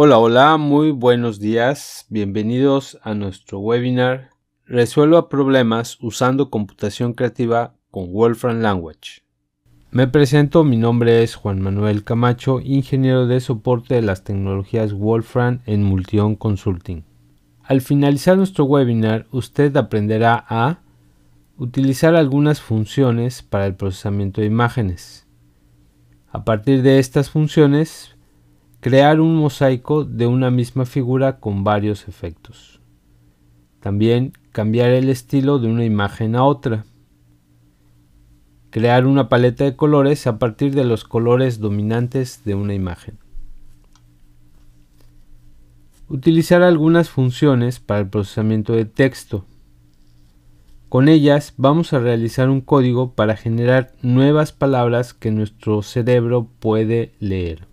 Hola, muy buenos días. Bienvenidos a nuestro webinar Resuelva problemas usando computación creativa con Wolfram Language. Me presento, mi nombre es Juan Manuel Camacho, ingeniero de soporte de las tecnologías Wolfram en Multion Consulting. Al finalizar nuestro webinar, usted aprenderá a utilizar algunas funciones para el procesamiento de imágenes. A partir de estas funciones, crear un mosaico de una misma figura con varios efectos. También cambiar el estilo de una imagen a otra. Crear una paleta de colores a partir de los colores dominantes de una imagen. Utilizar algunas funciones para el procesamiento de texto. Con ellas vamos a realizar un código para generar nuevas palabras que nuestro cerebro puede leer.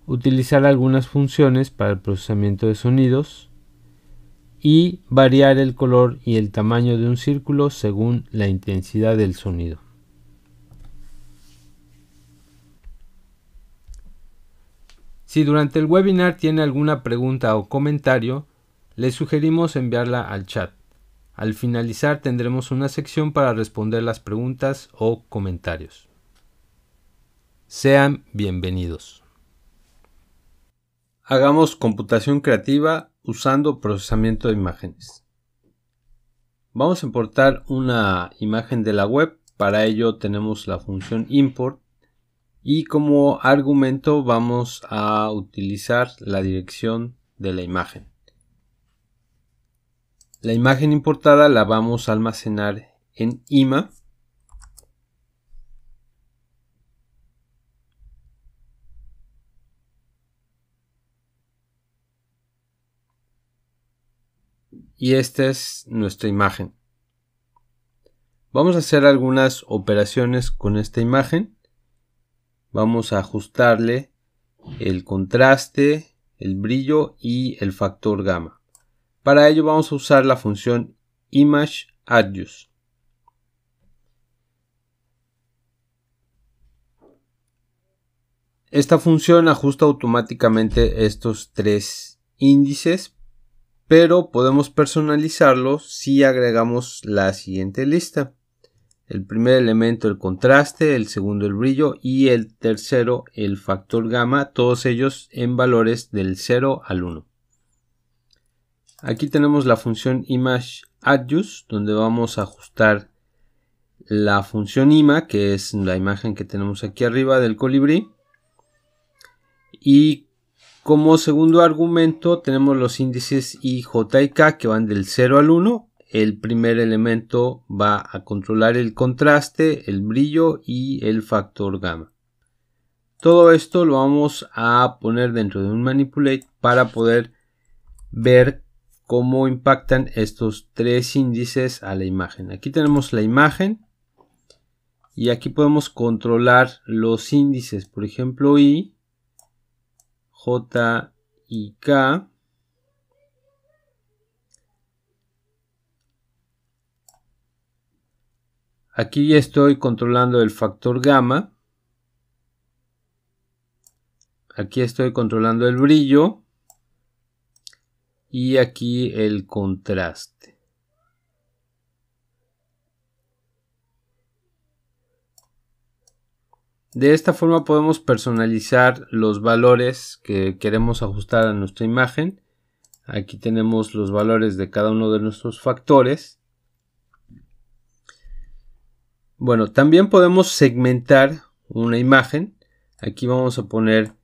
Utilizar algunas funciones para el procesamiento de sonidos y variar el color y el tamaño de un círculo según la intensidad del sonido. Si durante el webinar tiene alguna pregunta o comentario, le sugerimos enviarla al chat. Al finalizar tendremos una sección para responder las preguntas o comentarios. Sean bienvenidos. Hagamos computación creativa usando procesamiento de imágenes. Vamos a importar una imagen de la web. Para ello tenemos la función import y como argumento vamos a utilizar la dirección de la imagen. La imagen importada la vamos a almacenar en ima. Y esta es nuestra imagen. Vamos a hacer algunas operaciones con esta imagen. Vamos a ajustarle el contraste, el brillo y el factor gamma. Para ello vamos a usar la función ImageAdjust. Esta función ajusta automáticamente estos tres índices, pero podemos personalizarlos si agregamos la siguiente lista. El primer elemento el contraste, el segundo el brillo y el tercero el factor gamma, todos ellos en valores del 0 al 1. Aquí tenemos la función ImageAdjust, donde vamos a ajustar la función ima, que es la imagen que tenemos aquí arriba del colibrí, y como segundo argumento tenemos los índices I, J y K que van del 0 al 1. El primer elemento va a controlar el contraste, el brillo y el factor gamma. Todo esto lo vamos a poner dentro de un manipulate para poder ver cómo impactan estos tres índices a la imagen. Aquí tenemos la imagen y aquí podemos controlar los índices, por ejemplo I, J y K. Aquí estoy controlando el factor gamma. Aquí estoy controlando el brillo. Y aquí el contraste. De esta forma podemos personalizar los valores que queremos ajustar a nuestra imagen. Aquí tenemos los valores de cada uno de nuestros factores. Bueno, también podemos segmentar una imagen. Aquí vamos a poner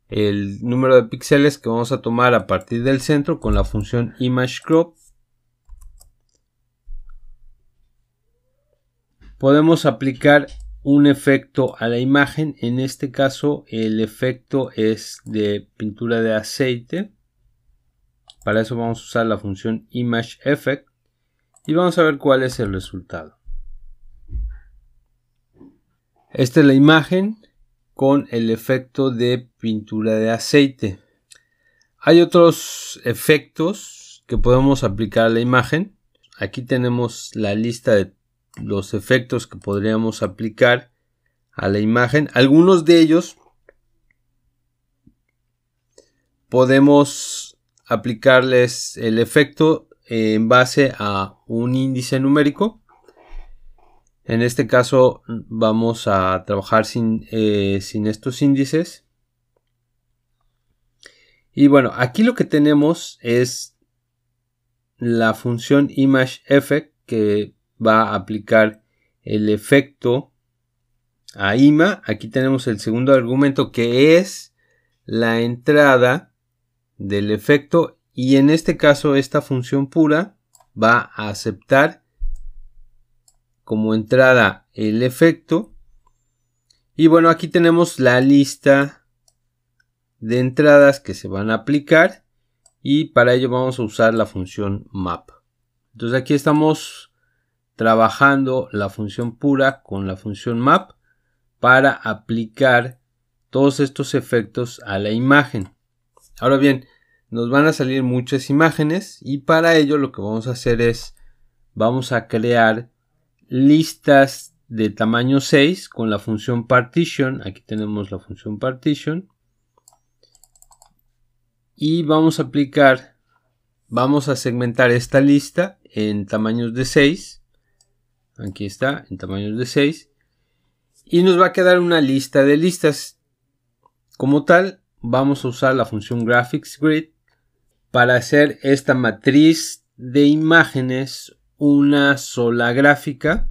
el número de píxeles que vamos a tomar a partir del centro con la función ImageCrop. Podemos aplicar un efecto a la imagen. En este caso el efecto es de pintura de aceite. Para eso vamos a usar la función ImageEffect y vamos a ver cuál es el resultado. Esta es la imagen con el efecto de pintura de aceite. Hay otros efectos que podemos aplicar a la imagen. Aquí tenemos la lista de los efectos que podríamos aplicar a la imagen. Algunos de ellos podemos aplicarles el efecto en base a un índice numérico. En este caso vamos a trabajar sin estos índices. Y bueno, aquí lo que tenemos es la función ImageEffect que va a aplicar el efecto a IMA. Aquí tenemos el segundo argumento que es la entrada del efecto, y en este caso esta función pura va a aceptar como entrada el efecto. Y bueno, aquí tenemos la lista de entradas que se van a aplicar, y para ello vamos a usar la función map. Entonces aquí estamos trabajando la función pura con la función map para aplicar todos estos efectos a la imagen. Ahora bien, nos van a salir muchas imágenes, y para ello lo que vamos a hacer es vamos a crear listas de tamaño 6 con la función partition. Aquí tenemos la función partition y vamos a segmentar esta lista en tamaños de 6. Aquí está, en tamaños de 6, y nos va a quedar una lista de listas. Como tal, vamos a usar la función graphicsGrid para hacer esta matriz de imágenes una sola gráfica.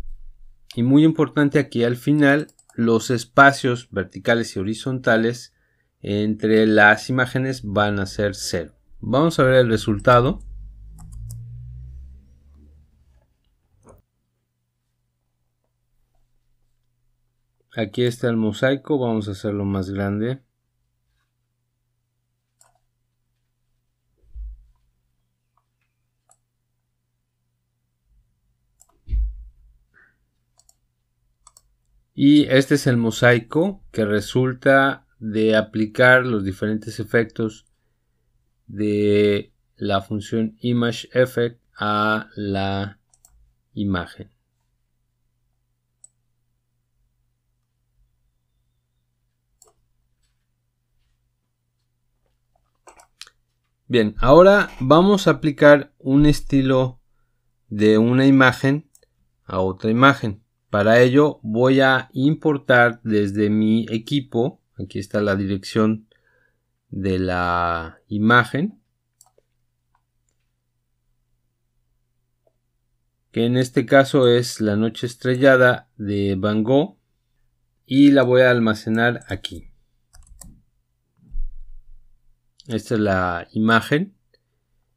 Y muy importante aquí al final, los espacios verticales y horizontales entre las imágenes van a ser 0. Vamos a ver el resultado. Aquí está el mosaico, vamos a hacerlo más grande. Y este es el mosaico que resulta de aplicar los diferentes efectos de la función ImageEffect a la imagen. Bien, ahora vamos a aplicar un estilo de una imagen a otra imagen. Para ello voy a importar desde mi equipo, aquí está la dirección de la imagen, que en este caso es la noche estrellada de Van Gogh, y la voy a almacenar aquí. Esta es la imagen,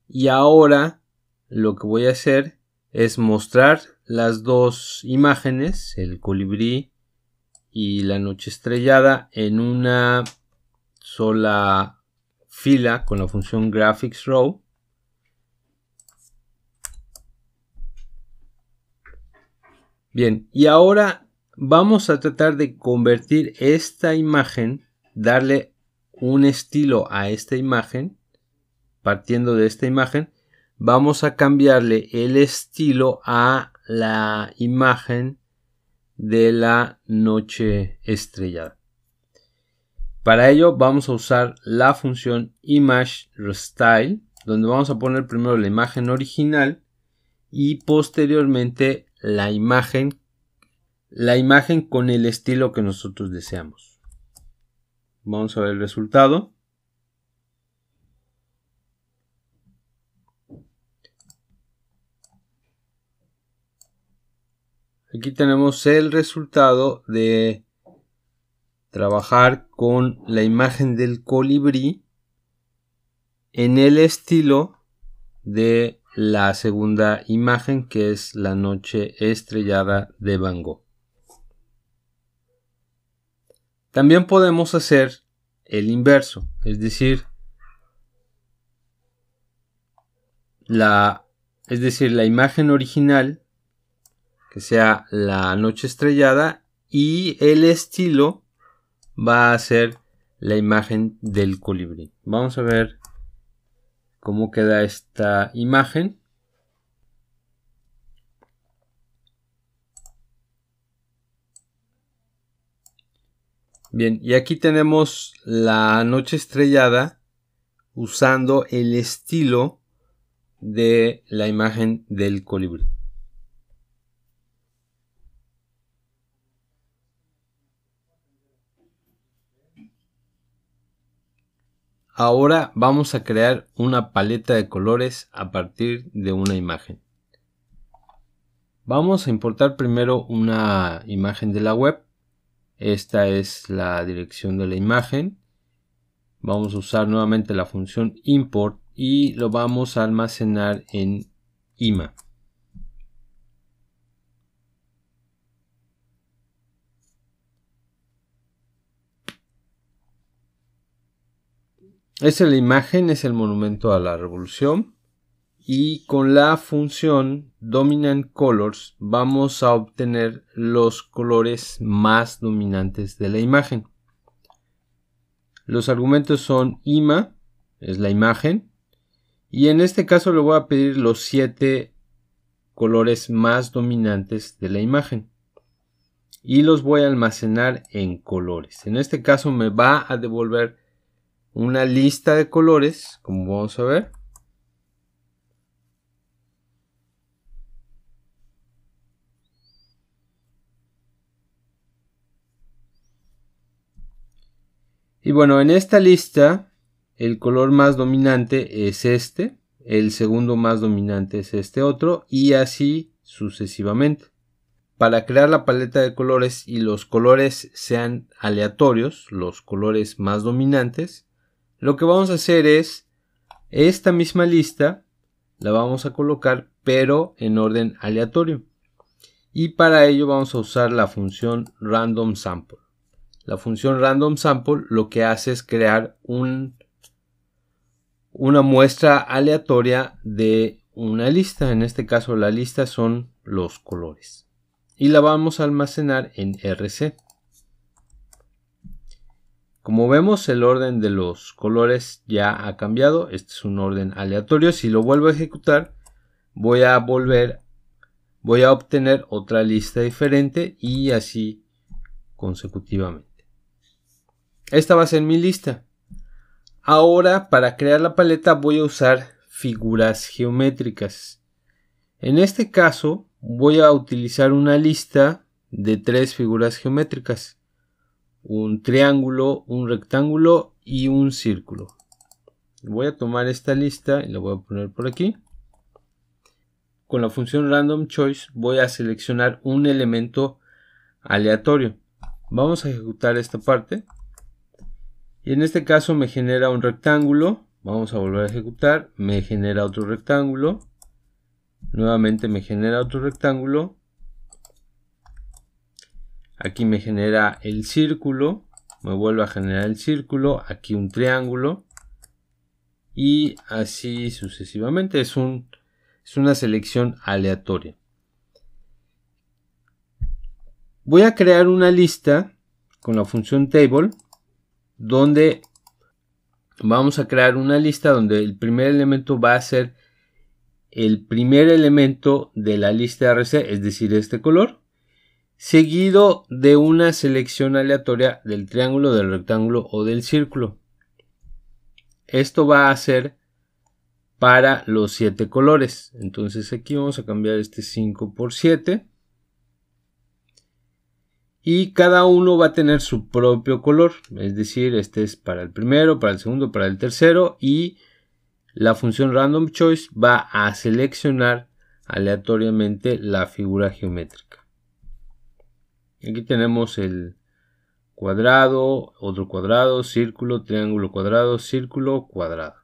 y ahora lo que voy a hacer es mostrar las dos imágenes, el colibrí y la noche estrellada, en una sola fila con la función graphicsRow. Bien, y ahora vamos a tratar de convertir esta imagen, darle un estilo a esta imagen. Partiendo de esta imagen, vamos a cambiarle el estilo a la imagen de la noche estrellada. Para ello vamos a usar la función ImageRestyle, donde vamos a poner primero la imagen original y posteriormente la imagen con el estilo que nosotros deseamos. Vamos a ver el resultado. Aquí tenemos el resultado de trabajar con la imagen del colibrí en el estilo de la segunda imagen, que es la noche estrellada de Van Gogh. También podemos hacer el inverso, es decir, la imagen original que sea la noche estrellada, y el estilo va a ser la imagen del colibrí. Vamos a ver cómo queda esta imagen. Bien, y aquí tenemos la noche estrellada usando el estilo de la imagen del colibrí. Ahora vamos a crear una paleta de colores a partir de una imagen. Vamos a importar primero una imagen de la web. Esta es la dirección de la imagen. Vamos a usar nuevamente la función import y lo vamos a almacenar en ima. Esta es la imagen, es el monumento a la revolución. Y con la función dominant colors vamos a obtener los colores más dominantes de la imagen. Los argumentos son ima, es la imagen, y en este caso le voy a pedir los 7 colores más dominantes de la imagen y los voy a almacenar en colores. En este caso me va a devolver una lista de colores, como vamos a ver. Y bueno, en esta lista el color más dominante es este, el segundo más dominante es este otro y así sucesivamente. Para crear la paleta de colores y los colores sean aleatorios, los colores más dominantes, lo que vamos a hacer es esta misma lista la vamos a colocar pero en orden aleatorio. Y para ello vamos a usar la función random sample. La función random sample lo que hace es crear una muestra aleatoria de una lista. En este caso la lista son los colores. Y la vamos a almacenar en RC. Como vemos, el orden de los colores ya ha cambiado. Este es un orden aleatorio. Si lo vuelvo a ejecutar, voy a obtener otra lista diferente y así consecutivamente. Esta va a ser mi lista. Ahora, para crear la paleta voy a usar figuras geométricas. En este caso voy a utilizar una lista de 3 figuras geométricas. Un triángulo, un rectángulo y un círculo. Voy a tomar esta lista y la voy a poner por aquí. Con la función random choice voy a seleccionar un elemento aleatorio. Vamos a ejecutar esta parte. Y en este caso me genera un rectángulo. Vamos a volver a ejecutar. Me genera otro rectángulo. Nuevamente me genera otro rectángulo. Aquí me genera el círculo. Me vuelve a generar el círculo. Aquí un triángulo. Y así sucesivamente. Es una selección aleatoria. Voy a crear una lista con la función table. Donde vamos a crear una lista donde el primer elemento va a ser el primer elemento de la lista RC, es decir, este color, seguido de una selección aleatoria del triángulo, del rectángulo o del círculo. Esto va a ser para los 7 colores. Entonces aquí vamos a cambiar este 5 por 7. Y cada uno va a tener su propio color, es decir, este es para el primero, para el segundo, para el tercero y la función random choice va a seleccionar aleatoriamente la figura geométrica. Aquí tenemos el cuadrado, otro cuadrado, círculo, triángulo cuadrado, círculo cuadrado.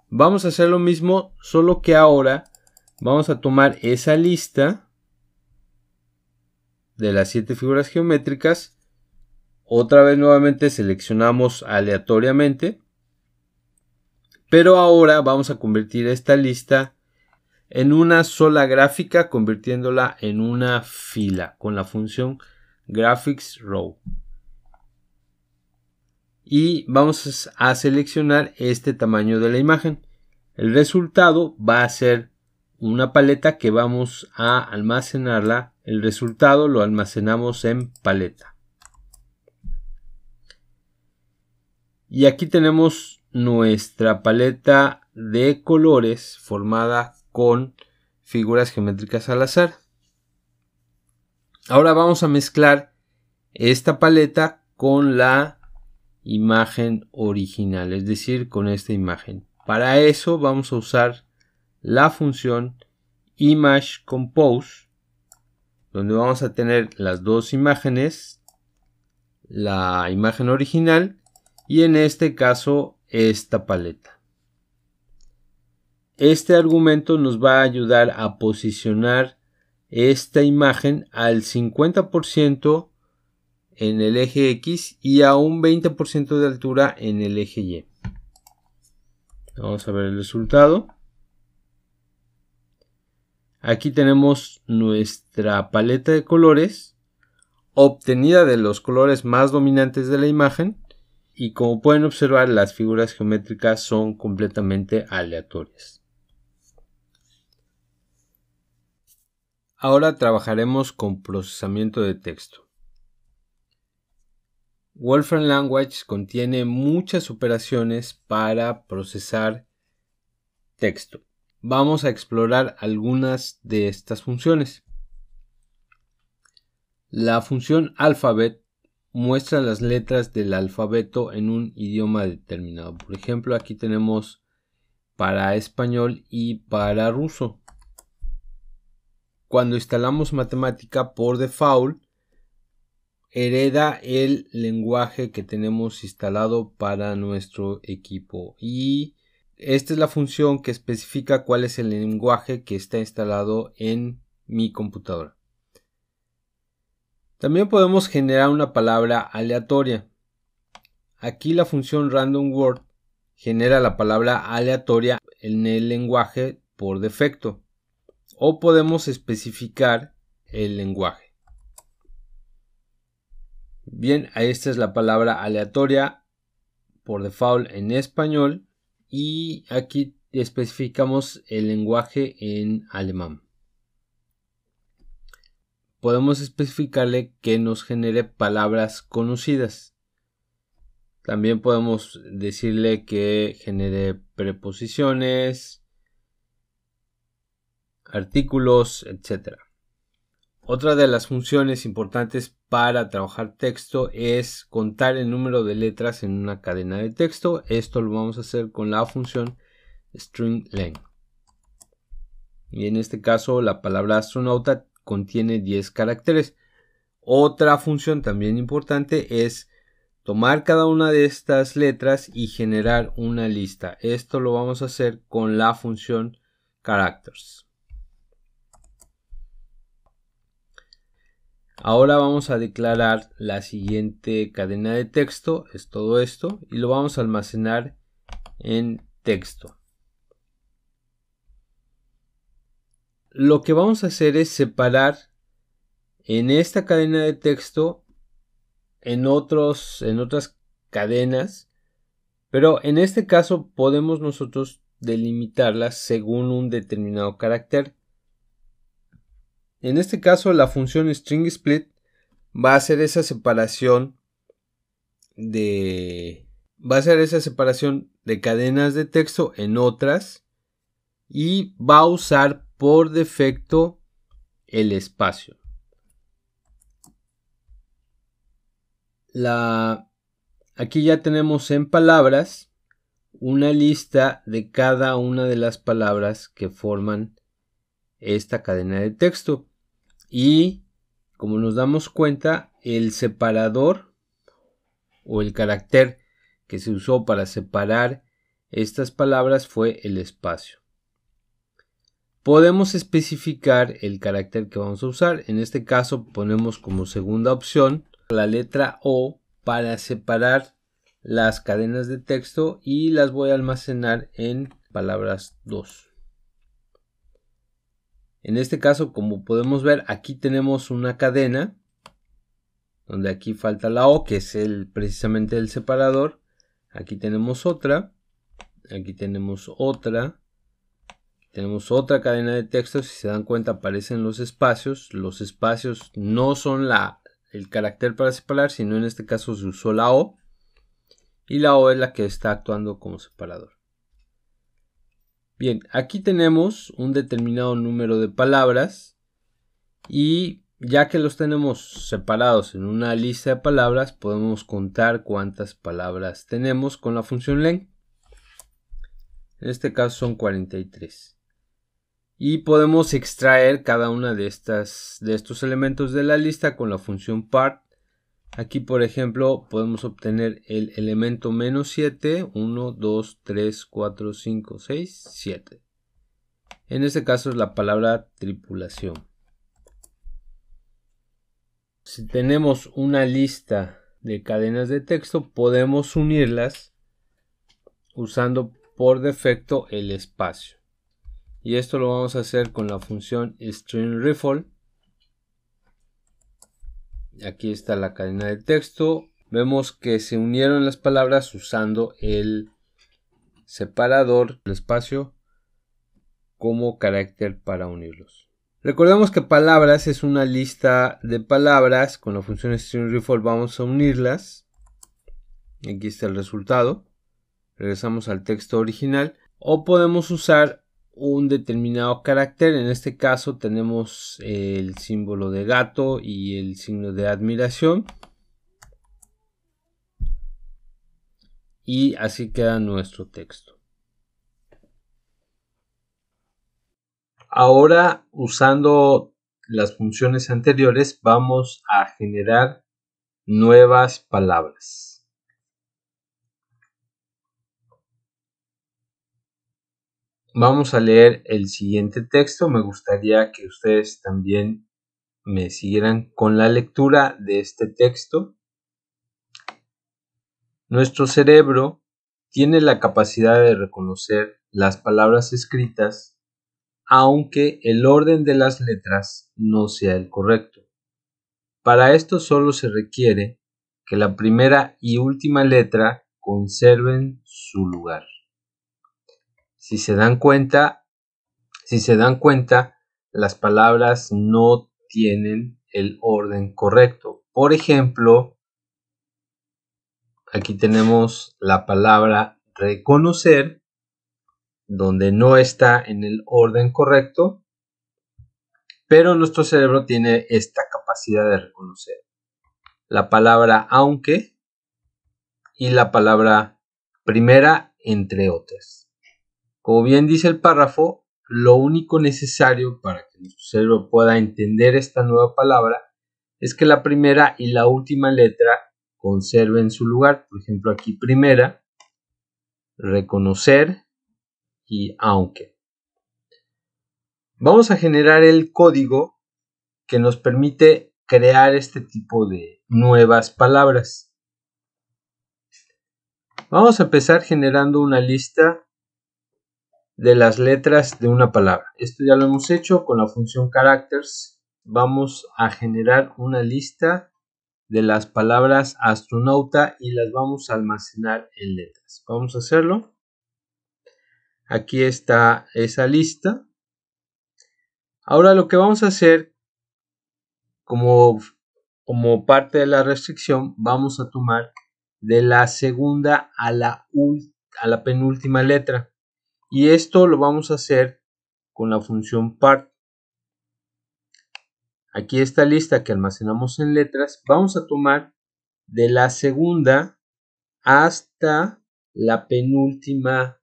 Vamos a hacer lo mismo, solo que ahora vamos a tomar esa lista de las 7 figuras geométricas. Otra vez nuevamente seleccionamos aleatoriamente. Pero ahora vamos a convertir esta lista en una sola gráfica, convirtiéndola en una fila con la función graphics row. Y vamos a seleccionar este tamaño de la imagen. El resultado va a ser una paleta que vamos a almacenarla. El resultado lo almacenamos en paleta. Y aquí tenemos nuestra paleta de colores formada con figuras geométricas al azar. Ahora vamos a mezclar esta paleta con la imagen original, es decir, con esta imagen. Para eso vamos a usar la función ImageCompose, donde vamos a tener las dos imágenes, la imagen original y en este caso esta paleta. Este argumento nos va a ayudar a posicionar esta imagen al 50% en el eje X y a un 20% de altura en el eje Y. Vamos a ver el resultado. Aquí tenemos nuestra paleta de colores obtenida de los colores más dominantes de la imagen y como pueden observar las figuras geométricas son completamente aleatorias. Ahora trabajaremos con procesamiento de texto. Wolfram Language contiene muchas operaciones para procesar texto. Vamos a explorar algunas de estas funciones. La función alphabet muestra las letras del alfabeto en un idioma determinado. Por ejemplo, aquí tenemos para español y para ruso. Cuando instalamos matemática, por default hereda el lenguaje que tenemos instalado para nuestro equipo y esta es la función que especifica cuál es el lenguaje que está instalado en mi computadora. También podemos generar una palabra aleatoria. Aquí la función randomWord genera la palabra aleatoria en el lenguaje por defecto. O podemos especificar el lenguaje. Bien, esta es la palabra aleatoria por default en español y aquí especificamos el lenguaje en alemán. Podemos especificarle que nos genere palabras conocidas. También podemos decirle que genere preposiciones, artículos, etc. Otra de las funciones importantes para trabajar texto es contar el número de letras en una cadena de texto. Esto lo vamos a hacer con la función stringlen. Y en este caso la palabra astronauta contiene 10 caracteres. Otra función también importante es tomar cada una de estas letras y generar una lista. Esto lo vamos a hacer con la función characters. Ahora vamos a declarar la siguiente cadena de texto, es todo esto, y lo vamos a almacenar en texto. Lo que vamos a hacer es separar en esta cadena de texto en otras cadenas, pero en este caso podemos nosotros delimitarlas según un determinado carácter. En este caso la función string_split va a hacer esa separación de cadenas de texto en otras y va a usar por defecto el espacio. Aquí ya tenemos en palabras una lista de cada una de las palabras que forman esta cadena de texto. Y como nos damos cuenta, el separador o el carácter que se usó para separar estas palabras fue el espacio. Podemos especificar el carácter que vamos a usar. En este caso ponemos como segunda opción la letra O para separar las cadenas de texto y las voy a almacenar en palabras 2. En este caso, como podemos ver, aquí tenemos una cadena donde aquí falta la O, que es precisamente el separador. Aquí tenemos otra, aquí tenemos otra. Tenemos otra cadena de texto. Si se dan cuenta, aparecen los espacios. Los espacios no son el carácter para separar, sino en este caso se usó la O. y la O es la que está actuando como separador. Bien, aquí tenemos un determinado número de palabras y ya que los tenemos separados en una lista de palabras, podemos contar cuántas palabras tenemos con la función len. En este caso son 43. Y podemos extraer cada una de estos elementos de la lista con la función part. Aquí, por ejemplo, podemos obtener el elemento menos 7, 1, 2, 3, 4, 5, 6, 7. En este caso es la palabra tripulación. Si tenemos una lista de cadenas de texto, podemos unirlas usando por defecto el espacio. Y esto lo vamos a hacer con la función string_rifle. Aquí está la cadena de texto. Vemos que se unieron las palabras usando el separador, el espacio, como carácter para unirlos. Recordemos que palabras es una lista de palabras. Con la función string_rifle vamos a unirlas. Aquí está el resultado. Regresamos al texto original. O podemos usar un determinado carácter. En este caso tenemos el símbolo de gato y el signo de admiración. Y así queda nuestro texto. Ahora, usando las funciones anteriores, vamos a generar nuevas palabras. Vamos a leer el siguiente texto. Me gustaría que ustedes también me siguieran con la lectura de este texto. Nuestro cerebro tiene la capacidad de reconocer las palabras escritas, aunque el orden de las letras no sea el correcto. Para esto solo se requiere que la primera y última letra conserven su lugar. Si se dan cuenta, las palabras no tienen el orden correcto. Por ejemplo, aquí tenemos la palabra reconocer, donde no está en el orden correcto, pero nuestro cerebro tiene esta capacidad de reconocer la palabra aunque y la palabra primera, entre otras. Como bien dice el párrafo, lo único necesario para que nuestro cerebro pueda entender esta nueva palabra es que la primera y la última letra conserven su lugar. Por ejemplo, aquí primera, reconocer y aunque. Vamos a generar el código que nos permite crear este tipo de nuevas palabras. Vamos a empezar generando una lista de las letras de una palabra. Esto ya lo hemos hecho con la función characters. Vamos a generar una lista de las palabras astronauta y las vamos a almacenar en letras. Vamos a hacerlo. Aquí está esa lista. Ahora lo que vamos a hacer como parte de la restricción, vamos a tomar de la segunda a la penúltima letra. Y esto lo vamos a hacer con la función part. Aquí esta lista que almacenamos en letras, vamos a tomar de la segunda hasta la penúltima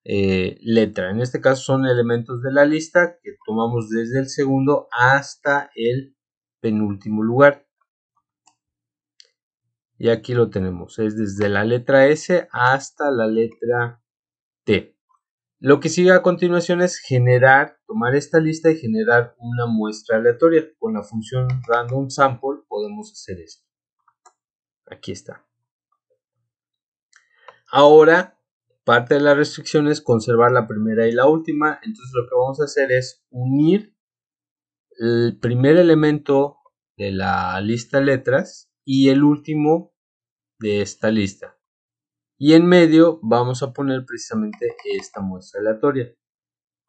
letra. En este caso son elementos de la lista que tomamos desde el segundo hasta el penúltimo lugar. Y aquí lo tenemos, es desde la letra S hasta la letra T. Lo que sigue a continuación es tomar esta lista y generar una muestra aleatoria. Con la función random sample podemos hacer esto. Aquí está. Ahora, parte de la restricción es conservar la primera y la última. Entonces lo que vamos a hacer es unir el primer elemento de la lista letras y el último de esta lista. Y en medio vamos a poner precisamente esta muestra aleatoria.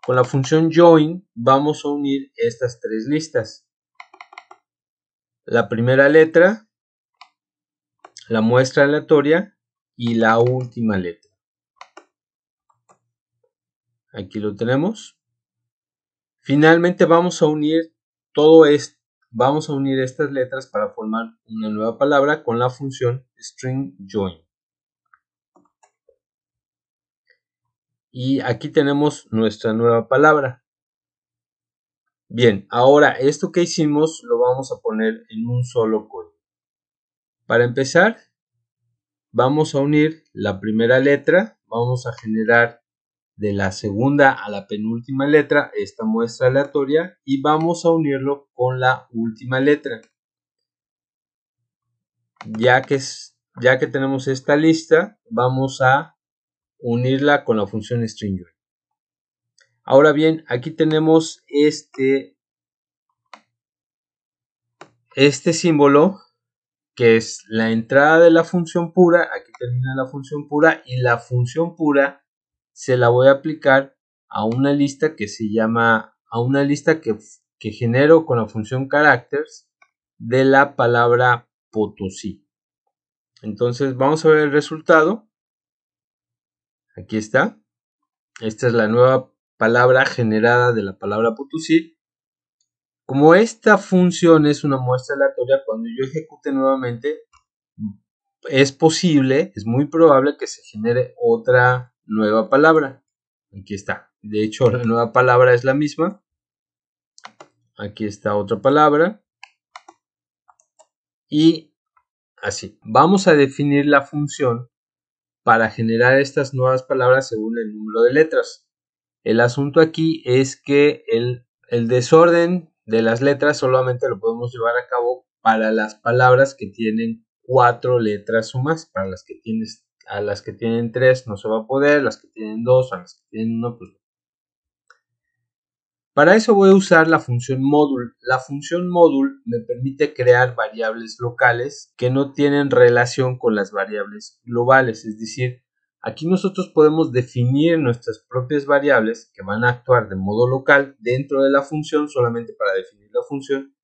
Con la función join vamos a unir estas tres listas. La primera letra, la muestra aleatoria y la última letra. Aquí lo tenemos. Finalmente vamos a unir todo esto. Vamos a unir estas letras para formar una nueva palabra con la función string join. Y aquí tenemos nuestra nueva palabra. Bien, ahora esto que hicimos lo vamos a poner en un solo código. Para empezar, vamos a unir la primera letra, vamos a generar de la segunda a la penúltima letra esta muestra aleatoria y vamos a unirlo con la última letra. Ya que tenemos esta lista, vamos a unirla con la función string join. Ahora bien, aquí tenemos este símbolo que es la entrada de la función pura. Aquí termina la función pura y la función pura se la voy a aplicar a una lista que se llama, a una lista que genero con la función characters de la palabra Potosí. Entonces vamos a ver el resultado. Aquí está. Esta es la nueva palabra generada de la palabra Potosí. Como esta función es una muestra aleatoria, cuando yo ejecute nuevamente, es posible, es muy probable que se genere otra nueva palabra. Aquí está. De hecho, la nueva palabra es la misma. Aquí está otra palabra. Y así. Vamos a definir la función para generar estas nuevas palabras según el número de letras. El asunto aquí es que el desorden de las letras solamente lo podemos llevar a cabo para las palabras que tienen 4 letras o más. Para las que a las que tienen 3 no se va a poder, las que tienen 2, a las que tienen 1, pues. Para eso voy a usar la función module. La función module me permite crear variables locales que no tienen relación con las variables globales. Es decir, aquí nosotros podemos definir nuestras propias variables que van a actuar de modo local dentro de la función solamente para definir la función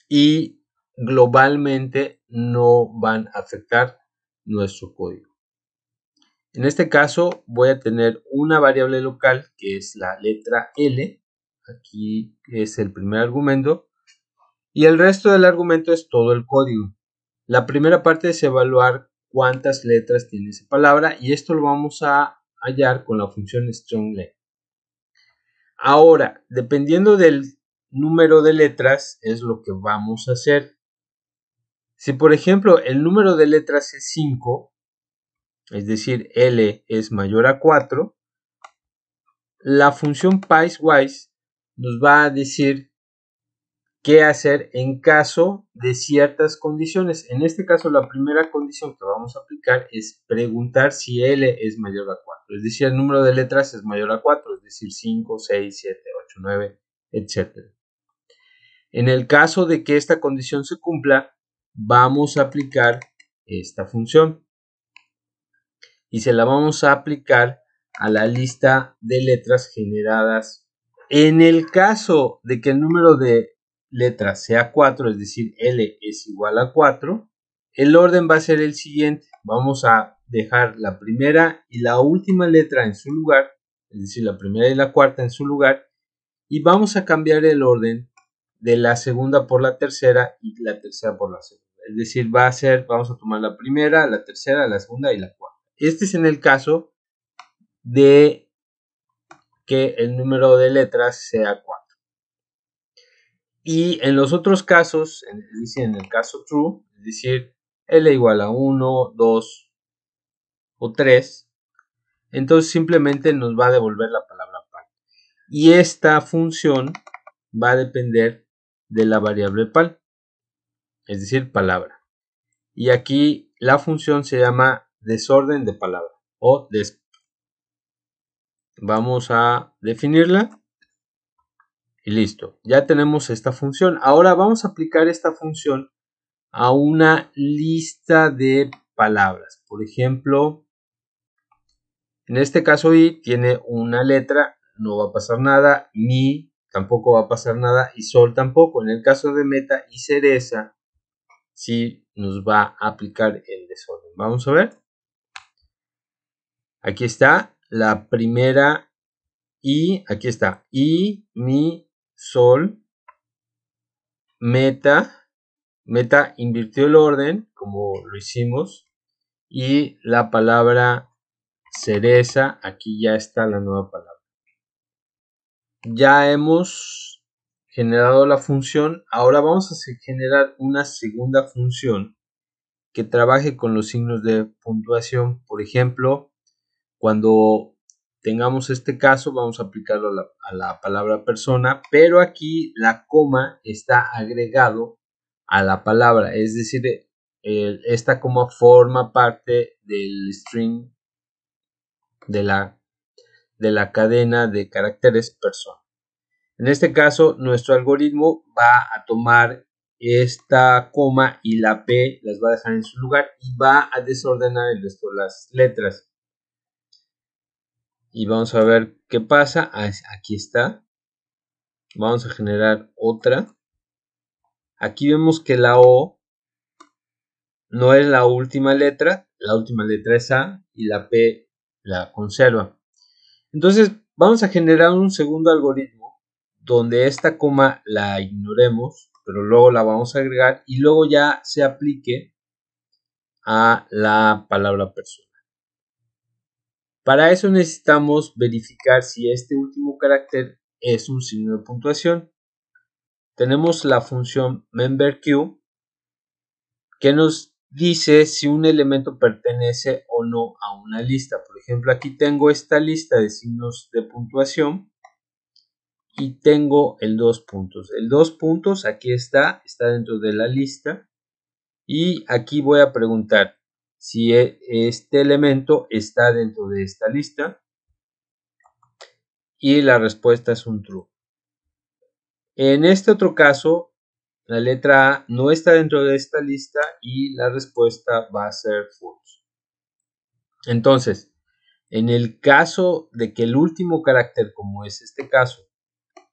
y globalmente no van a afectar nuestro código. En este caso voy a tener una variable local que es la letra L. Aquí es el primer argumento. Y el resto del argumento es todo el código. La primera parte es evaluar cuántas letras tiene esa palabra. Y esto lo vamos a hallar con la función string_length. Ahora, dependiendo del número de letras, es lo que vamos a hacer. Si por ejemplo el número de letras es 5, es decir, L es mayor a 4, la función piecewise nos va a decir qué hacer en caso de ciertas condiciones. En este caso, la primera condición que vamos a aplicar es preguntar si L es mayor a 4. Es decir, el número de letras es mayor a 4, es decir, 5, 6, 7, 8, 9, etc. En el caso de que esta condición se cumpla, vamos a aplicar esta función. Y se la vamos a aplicar a la lista de letras generadas. En el caso de que el número de letras sea 4, es decir, L es igual a 4, el orden va a ser el siguiente. Vamos a dejar la primera y la última letra en su lugar, es decir, la primera y la cuarta en su lugar, y vamos a cambiar el orden de la segunda por la tercera y la tercera por la segunda. Es decir, vamos a tomar la primera, la tercera, la segunda y la cuarta. Este es en el caso de que el número de letras sea 4. Y en los otros casos, es decir, en el caso true, es decir, L igual a 1, 2 o 3, entonces simplemente nos va a devolver la palabra pal. Y esta función va a depender de la variable pal, es decir, palabra. Y aquí la función se llama desorden de palabra o desp. Vamos a definirla y listo. Ya tenemos esta función. Ahora vamos a aplicar esta función a una lista de palabras. Por ejemplo, en este caso I tiene una letra, no va a pasar nada. Mi tampoco va a pasar nada y sol tampoco. En el caso de meta y cereza, sí nos va a aplicar el desorden. Vamos a ver. Aquí está la primera y aquí está y, mi, sol, meta. Meta invirtió el orden como lo hicimos y la palabra cereza, aquí ya está la nueva palabra. Ya hemos generado la función, ahora vamos a generar una segunda función que trabaje con los signos de puntuación. Por ejemplo, cuando tengamos este caso vamos a aplicarlo a la palabra persona, pero aquí la coma está agregado a la palabra, es decir, esta coma forma parte del string de la cadena de caracteres persona. En este caso, nuestro algoritmo va a tomar esta coma y la P las va a dejar en su lugar y va a desordenar el resto de las letras. Y vamos a ver qué pasa. Aquí está. Vamos a generar otra. Aquí vemos que la O no es la última letra es A y la P la conserva. Entonces vamos a generar un segundo algoritmo donde esta coma la ignoremos, pero luego la vamos a agregar y luego ya se aplique a la palabra persona. Para eso necesitamos verificar si este último carácter es un signo de puntuación. Tenemos la función memberQ que nos dice si un elemento pertenece o no a una lista. Por ejemplo, aquí tengo esta lista de signos de puntuación y tengo el 2 puntos. El 2 puntos aquí está dentro de la lista y aquí voy a preguntar si este elemento está dentro de esta lista y la respuesta es un true. En este otro caso, la letra A no está dentro de esta lista y la respuesta va a ser false. Entonces, en el caso de que el último carácter, como es este caso,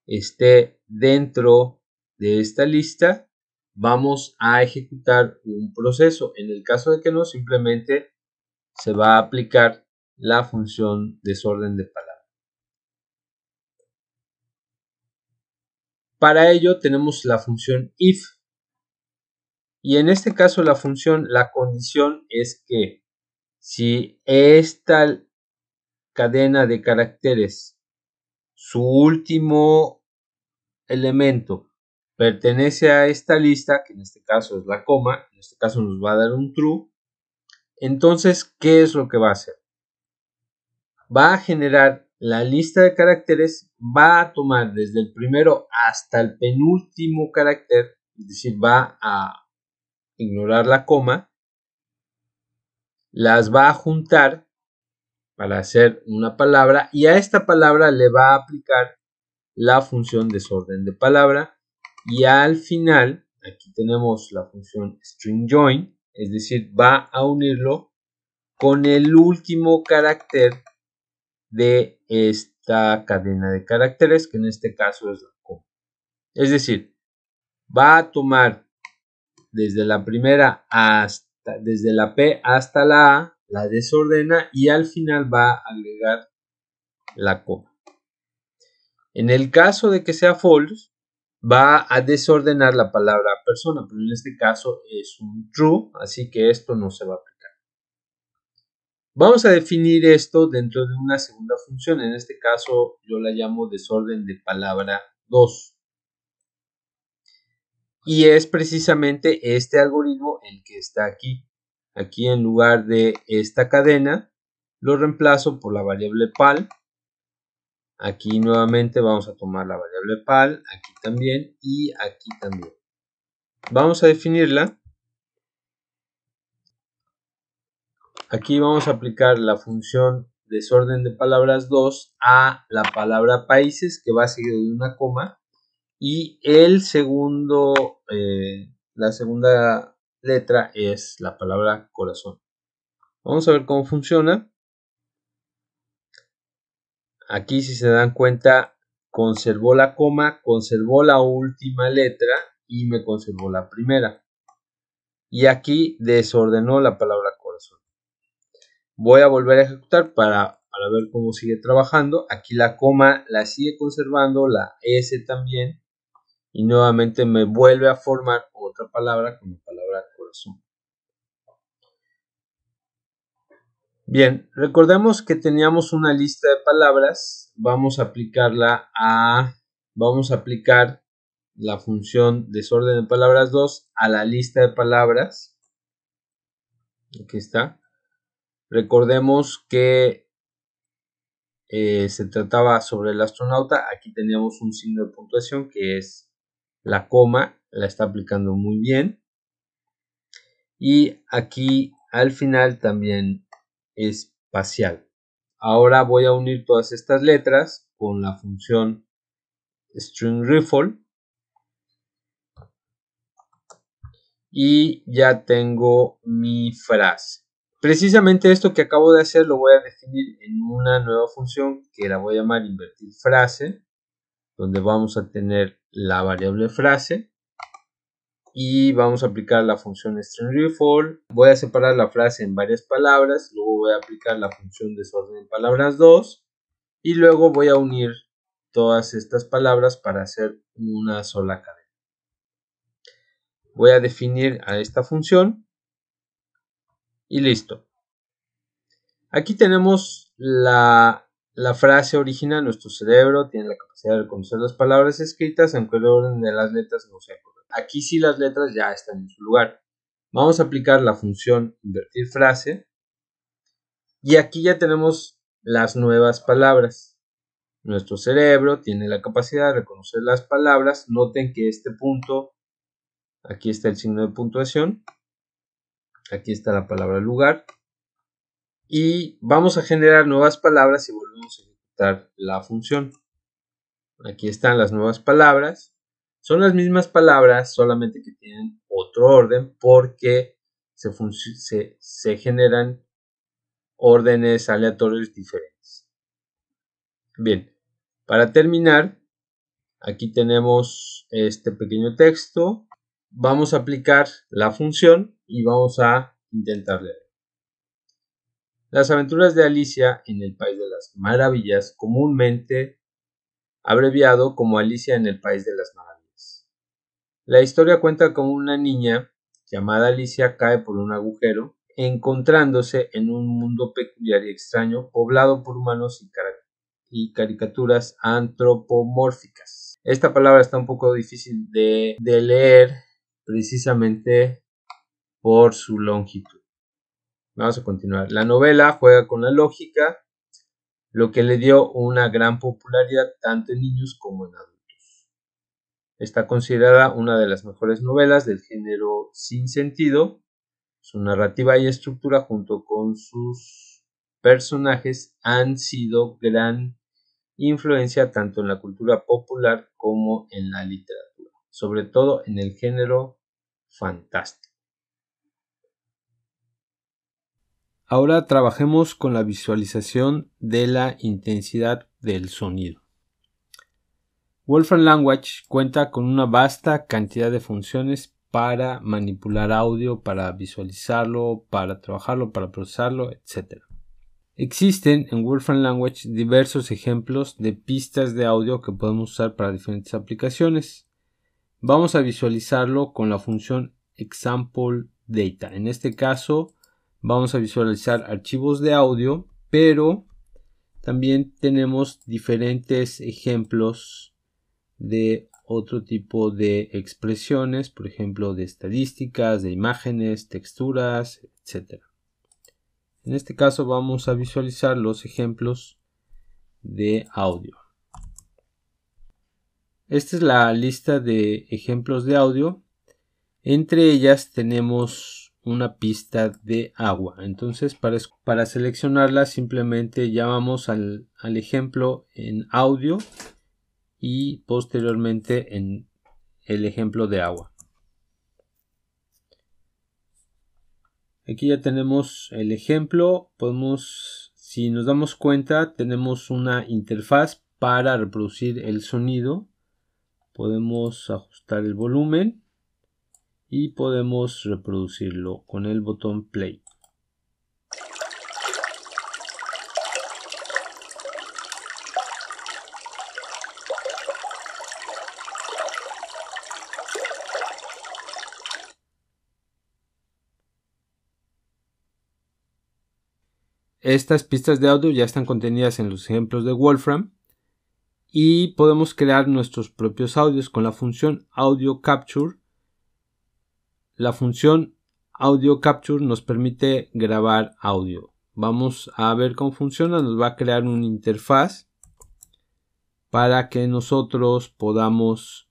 esté dentro de esta lista, vamos a ejecutar un proceso. En el caso de que no, simplemente se va a aplicar la función desorden de palabra. Para ello tenemos la función if. Y en este caso la condición es que si esta cadena de caracteres, su último elemento pertenece a esta lista, que en este caso es la coma, en este caso nos va a dar un true, entonces, ¿qué es lo que va a hacer? Va a generar la lista de caracteres, va a tomar desde el primero hasta el penúltimo carácter, es decir, va a ignorar la coma, las va a juntar para hacer una palabra y a esta palabra le va a aplicar la función desorden de palabra y al final aquí tenemos la función string join, es decir, va a unirlo con el último carácter de esta cadena de caracteres, que en este caso es la coma. Es decir, va a tomar desde la primera desde la P hasta la A, la desordena y al final va a agregar la coma. En el caso de que sea false, va a desordenar la palabra persona, pero en este caso es un true, así que esto no se va a aplicar. Vamos a definir esto dentro de una segunda función, en este caso yo la llamo desorden de palabra 2. Y es precisamente este algoritmo el que está aquí. Aquí en lugar de esta cadena, lo reemplazo por la variable pal. Aquí nuevamente vamos a tomar la variable pal, aquí también y aquí también. Vamos a definirla. Aquí vamos a aplicar la función desorden de palabras 2 a la palabra países, que va seguido de una coma, y el segundo, la segunda letra es la palabra corazón. Vamos a ver cómo funciona. Aquí, si se dan cuenta, conservó la coma, conservó la última letra y me conservó la primera. y aquí desordenó la palabra corazón. Voy a volver a ejecutar para ver cómo sigue trabajando. Aquí la coma la sigue conservando, la S también, y nuevamente me vuelve a formar otra palabra con la palabra corazón. Bien, recordemos que teníamos una lista de palabras. Vamos a aplicar la función desorden de palabras 2 a la lista de palabras. Aquí está. Recordemos que se trataba sobre el astronauta. Aquí teníamos un signo de puntuación que es la coma. La está aplicando muy bien. Y aquí al final también espacial. Ahora voy a unir todas estas letras con la función string_rifle y ya tengo mi frase. Precisamente esto que acabo de hacer lo voy a definir en una nueva función que la voy a llamar invertir frase, donde vamos a tener la variable frase y vamos a aplicar la función string_rifle. Voy a separar la frase en varias palabras, luego voy a aplicar la función desorden en palabras 2 y luego voy a unir todas estas palabras para hacer una sola cadena. Voy a definir a esta función y listo. Aquí tenemos la frase original. Nuestro cerebro tiene la capacidad de reconocer las palabras escritas aunque el orden de las letras no sea correcto. Aquí sí las letras ya están en su lugar. Vamos a aplicar la función invertir frase y aquí ya tenemos las nuevas palabras. Nuestro cerebro tiene la capacidad de reconocer las palabras. Noten que este punto, aquí está el signo de puntuación, aquí está la palabra lugar y vamos a generar nuevas palabras y volvemos a ejecutar la función. Aquí están las nuevas palabras. Son las mismas palabras, solamente que tienen otro orden porque se generan órdenes aleatorios diferentes. Bien, para terminar, aquí tenemos este pequeño texto. Vamos a aplicar la función y vamos a intentar leer. Las aventuras de Alicia en el País de las Maravillas, comúnmente abreviado como Alicia en el País de las Maravillas. La historia cuenta cómo una niña llamada Alicia cae por un agujero, encontrándose en un mundo peculiar y extraño, poblado por humanos y caricaturas antropomórficas. Esta palabra está un poco difícil de leer, precisamente por su longitud. Vamos a continuar. La novela juega con la lógica, lo que le dio una gran popularidad tanto en niños como en adultos. Está considerada una de las mejores novelas del género sin sentido. Su narrativa y estructura junto con sus personajes han sido gran influencia tanto en la cultura popular como en la literatura, sobre todo en el género fantástico. Ahora trabajemos con la visualización de la intensidad del sonido. Wolfram Language cuenta con una vasta cantidad de funciones para manipular audio, para visualizarlo, para trabajarlo, para procesarlo, etc. Existen en Wolfram Language diversos ejemplos de pistas de audio que podemos usar para diferentes aplicaciones. Vamos a visualizarlo con la función example data. En este caso vamos a visualizar archivos de audio, pero también tenemos diferentes ejemplos de otro tipo de expresiones, por ejemplo de estadísticas, de imágenes, texturas, etc. En este caso vamos a visualizar los ejemplos de audio. Esta es la lista de ejemplos de audio. Entre ellas tenemos una pista de agua. Entonces para seleccionarla simplemente llamamos al ejemplo en audio y posteriormente en el ejemplo de agua. Aquí ya tenemos el ejemplo. Si nos damos cuenta, tenemos una interfaz para reproducir el sonido. Podemos ajustar el volumen y podemos reproducirlo con el botón play. Estas pistas de audio ya están contenidas en los ejemplos de Wolfram y podemos crear nuestros propios audios con la función Audio Capture. La función Audio Capture nos permite grabar audio. Vamos a ver cómo funciona. Nos va a crear una interfaz para que nosotros podamos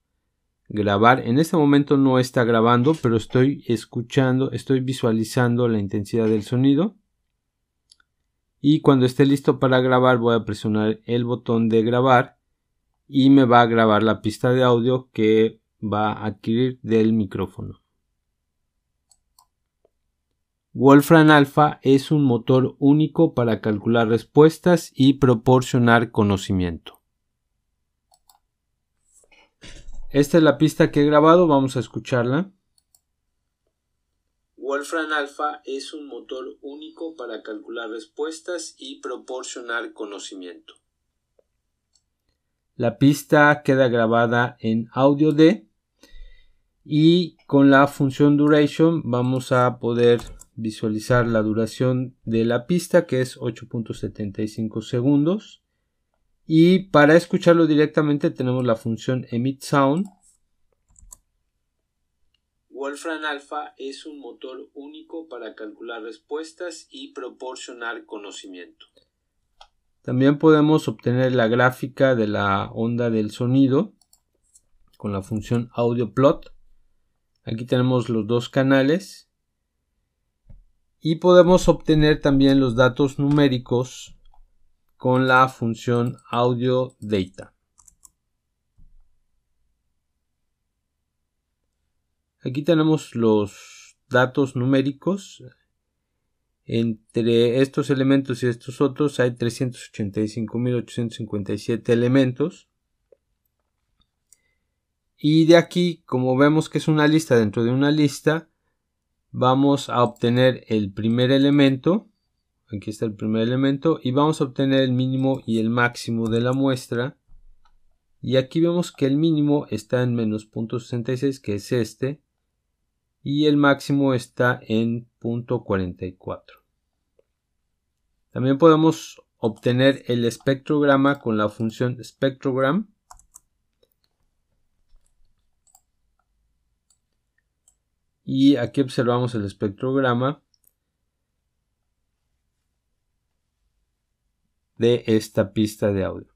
grabar. En este momento no está grabando, pero estoy escuchando, estoy visualizando la intensidad del sonido. Y cuando esté listo para grabar voy a presionar el botón de grabar y me va a grabar la pista de audio que va a adquirir del micrófono. Wolfram Alpha es un motor único para calcular respuestas y proporcionar conocimiento. Esta es la pista que he grabado, vamos a escucharla. Wolfram Alpha es un motor único para calcular respuestas y proporcionar conocimiento. La pista queda grabada en audio D y con la función duration vamos a poder visualizar la duración de la pista, que es 8.75 segundos. Y para escucharlo directamente tenemos la función emit sound. Wolfram Alpha es un motor único para calcular respuestas y proporcionar conocimiento. También podemos obtener la gráfica de la onda del sonido con la función audio plot. Aquí tenemos los dos canales y podemos obtener también los datos numéricos con la función audio data. Aquí tenemos los datos numéricos. Entre estos elementos y estos otros hay 385.857 elementos. Y de aquí, como vemos que es una lista dentro de una lista, vamos a obtener el primer elemento. Aquí está el primer elemento. Y vamos a obtener el mínimo y el máximo de la muestra. Y aquí vemos que el mínimo está en menos 0.66, que es este. Y el máximo está en 0.44. También podemos obtener el espectrograma con la función spectrogram. Y aquí observamos el espectrograma de esta pista de audio.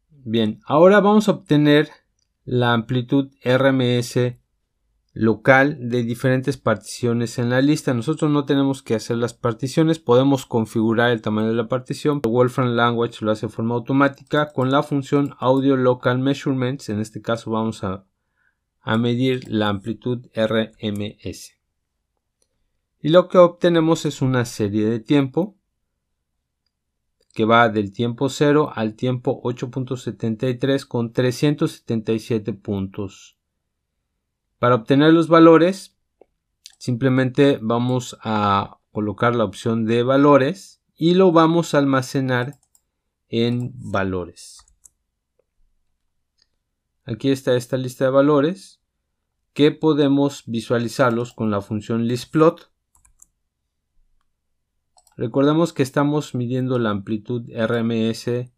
Bien, ahora vamos a obtener la amplitud RMS local de diferentes particiones en la lista. Nosotros no tenemos que hacer las particiones, podemos configurar el tamaño de la partición. Wolfram Language lo hace de forma automática con la función Audio Local Measurements. En este caso vamos a medir la amplitud RMS. Y lo que obtenemos es una serie de tiempo que va del tiempo 0 al tiempo 8.73 con 377 puntos. Para obtener los valores, simplemente vamos a colocar la opción de valores y lo vamos a almacenar en valores. Aquí está esta lista de valores que podemos visualizarlos con la función listplot. Recordemos que estamos midiendo la amplitud RMS de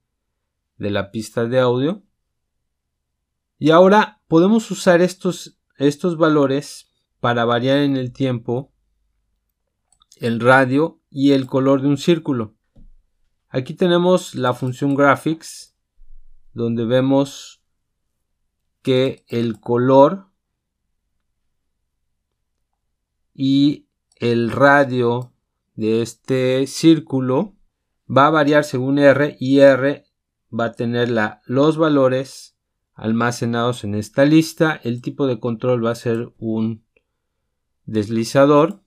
la pista de audio. Y ahora podemos usar estos valores para variar en el tiempo, el radio y el color de un círculo. Aquí tenemos la función graphics, donde vemos que el color y el radio de este círculo va a variar según R, y R va a tener los valores almacenados en esta lista. El tipo de control va a ser un deslizador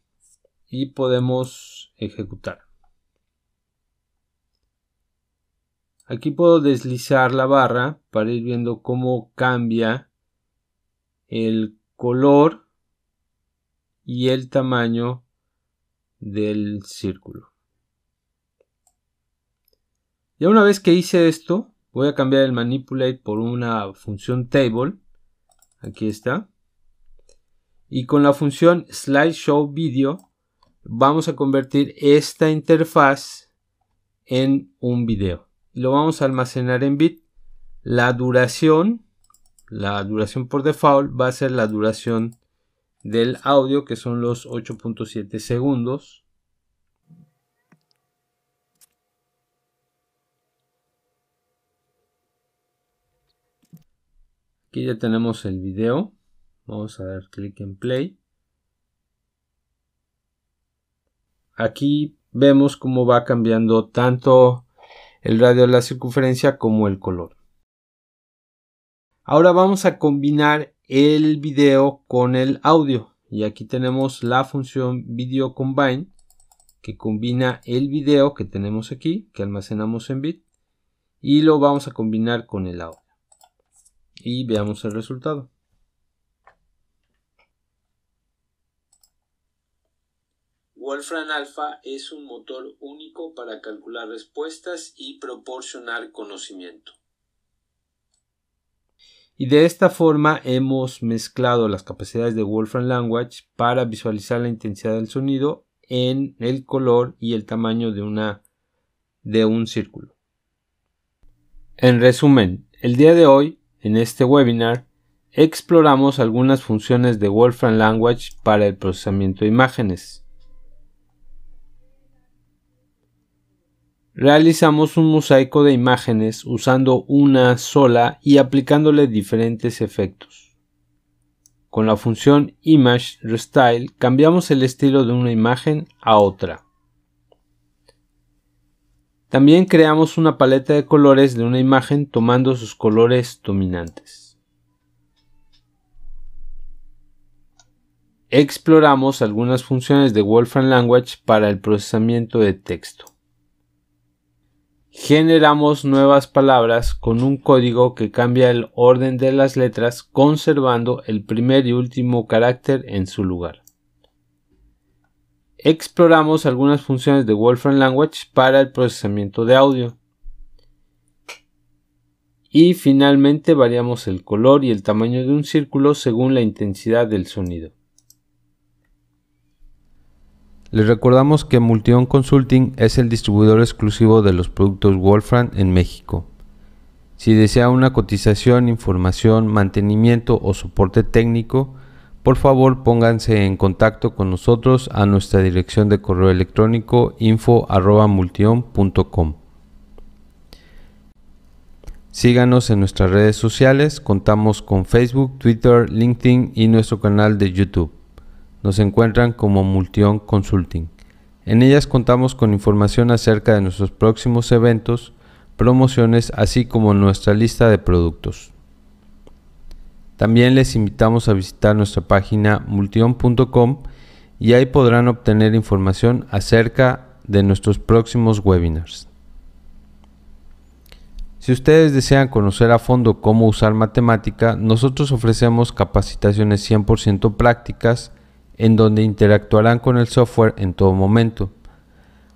y podemos ejecutar. Aquí puedo deslizar la barra para ir viendo cómo cambia el color y el tamaño del círculo. Ya una vez que hice esto, voy a cambiar el manipulate por una función table. Aquí está. Y con la función slideshow_video vamos a convertir esta interfaz en un video. Lo vamos a almacenar en bit. La duración por default va a ser la duración del audio, que son los 8.7 segundos. Aquí ya tenemos el video. Vamos a dar clic en play. Aquí vemos cómo va cambiando tanto el radio de la circunferencia como el color. Ahora vamos a combinar el video con el audio. Y aquí tenemos la función video combine, que combina el video que tenemos aquí, que almacenamos en bit, y lo vamos a combinar con el audio. Y veamos el resultado. Wolfram Alpha es un motor único para calcular respuestas y proporcionar conocimiento. Y de esta forma hemos mezclado las capacidades de Wolfram Language para visualizar la intensidad del sonido en el color y el tamaño de un círculo. En resumen, el día de hoy, en este webinar, exploramos algunas funciones de Wolfram Language para el procesamiento de imágenes. Realizamos un mosaico de imágenes usando una sola y aplicándole diferentes efectos. Con la función ImageRestyle cambiamos el estilo de una imagen a otra. También creamos una paleta de colores de una imagen tomando sus colores dominantes. Exploramos algunas funciones de Wolfram Language para el procesamiento de texto. Generamos nuevas palabras con un código que cambia el orden de las letras conservando el primer y último carácter en su lugar. Exploramos algunas funciones de Wolfram Language para el procesamiento de audio. Y finalmente variamos el color y el tamaño de un círculo según la intensidad del sonido. Les recordamos que Multion Consulting es el distribuidor exclusivo de los productos Wolfram en México. Si desea una cotización, información, mantenimiento o soporte técnico, por favor pónganse en contacto con nosotros a nuestra dirección de correo electrónico info@multion.com. Síganos en nuestras redes sociales, contamos con Facebook, Twitter, LinkedIn y nuestro canal de YouTube. Nos encuentran como Multion Consulting. En ellas contamos con información acerca de nuestros próximos eventos, promociones, así como nuestra lista de productos. También les invitamos a visitar nuestra página multion.com y ahí podrán obtener información acerca de nuestros próximos webinars. Si ustedes desean conocer a fondo cómo usar matemática, nosotros ofrecemos capacitaciones 100% prácticas en donde interactuarán con el software en todo momento.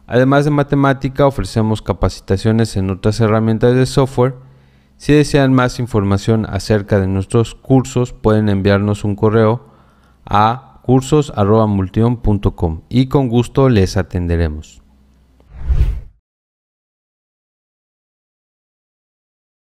Además de matemática, ofrecemos capacitaciones en otras herramientas de software. Si desean más información acerca de nuestros cursos, pueden enviarnos un correo a cursos@multion.com y con gusto les atenderemos.